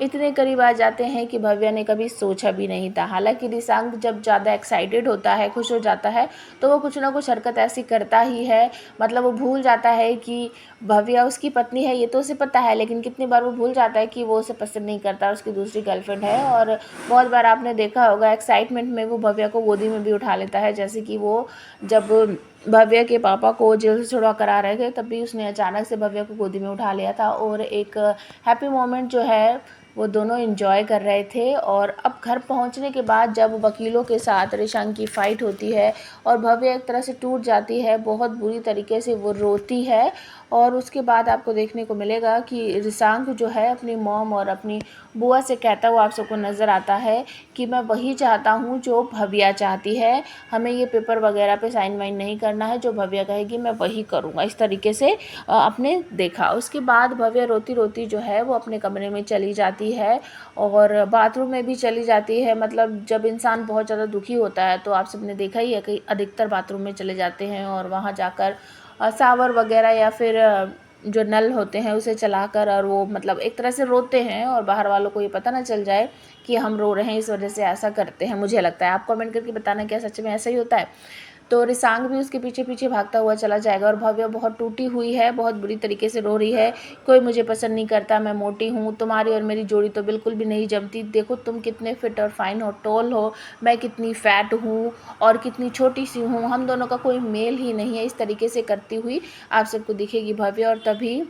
इतने करीब आ जाते हैं कि भव्या ने कभी सोचा भी नहीं था। हालांकि रिशांक जब ज़्यादा एक्साइटेड होता है, खुश हो जाता है, तो वो कुछ ना कुछ हरकत ऐसी करता ही है। मतलब वो भूल जाता है कि भव्या उसकी पत्नी है, ये तो उसे पता है, लेकिन कितनी बार वो भूल जाता है कि वो उसे पसंद नहीं करता, उसकी दूसरी गर्लफ्रेंड है। और बहुत बार आपने देखा होगा एक्साइटमेंट में वो भव्या को गोदी में भी उठा लेता है। जैसे कि वो जब भव्या के पापा को जेल से छुड़वा कर आ रहे थे, तब भी उसने अचानक से भव्या को गोदी में उठा लिया था और एक हैप्पी मोमेंट जो है वो दोनों एंजॉय कर रहे थे। और अब घर पहुंचने के बाद जब वकीलों के साथ रिशांक की फ़ाइट होती है और भव्या एक तरह से टूट जाती है, बहुत बुरी तरीके से वो रोती है। और उसके बाद आपको देखने को मिलेगा कि रिशांक जो है अपनी मॉम और अपनी बुआ से कहता हुआ आप सबको नज़र आता है कि मैं वही चाहता हूँ जो भव्या चाहती है, हमें ये पेपर वगैरह पे साइन वाइन नहीं करना है, जो भव्या कहेगी मैं वही करूँगा। इस तरीके से आपने देखा। उसके बाद भव्या रोती रोती जो है वो अपने कमरे में चली जाती है और बाथरूम में भी चली जाती है। मतलब जब इंसान बहुत ज़्यादा दुखी होता है तो आप सबने देखा ही है कि अधिकतर बाथरूम में चले जाते हैं और वहाँ जाकर शावर वगैरह या फिर जो नल होते हैं उसे चलाकर और वो मतलब एक तरह से रोते हैं और बाहर वालों को ये पता ना चल जाए कि हम रो रहे हैं, इस वजह से ऐसा करते हैं। मुझे लगता है, आप कमेंट करके बताना क्या सच में ऐसा ही होता है। तो रिशांक भी उसके पीछे पीछे भागता हुआ चला जाएगा और भव्या बहुत टूटी हुई है, बहुत बुरी तरीके से रो रही है। कोई मुझे पसंद नहीं करता, मैं मोटी हूँ, तुम्हारी और मेरी जोड़ी तो बिल्कुल भी नहीं जमती, देखो तुम कितने फिट और फाइन और टॉल हो, मैं कितनी फैट हूँ और कितनी छोटी सी हूँ, हम दोनों का कोई मेल ही नहीं है। इस तरीके से करती हुई आप सबको दिखेगी भव्या और तभी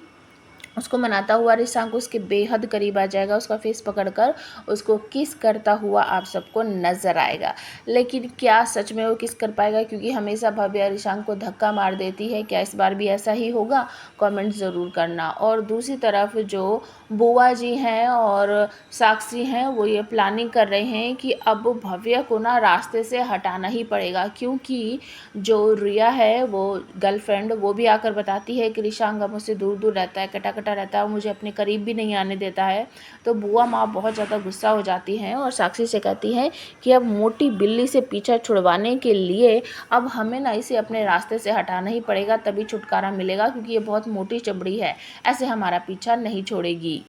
उसको मनाता हुआ रिशांक उसके बेहद करीब आ जाएगा, उसका फेस पकड़कर उसको किस करता हुआ आप सबको नज़र आएगा। लेकिन क्या सच में वो किस कर पाएगा, क्योंकि हमेशा भव्या रिशांक को धक्का मार देती है। क्या इस बार भी ऐसा ही होगा? कमेंट ज़रूर करना। और दूसरी तरफ जो बुआ जी हैं और साक्षी हैं वो ये प्लानिंग कर रहे हैं कि अब भव्या को ना रास्ते से हटाना ही पड़ेगा, क्योंकि जो रिया है वो गर्लफ्रेंड वो भी आकर बताती है कि रिशांक अब मुझसे दूर दूर रहता है, कटा कटा रहता है, मुझे अपने करीब भी नहीं आने देता है। तो बुआ माँ बहुत ज़्यादा गुस्सा हो जाती हैं और साक्षी से कहती हैं कि अब मोटी बिल्ली से पीछा छुड़वाने के लिए अब हमें ना इसे अपने रास्ते से हटाना ही पड़ेगा, तभी छुटकारा मिलेगा, क्योंकि ये बहुत मोटी चमड़ी है, ऐसे हमारा पीछा नहीं छोड़ेगी।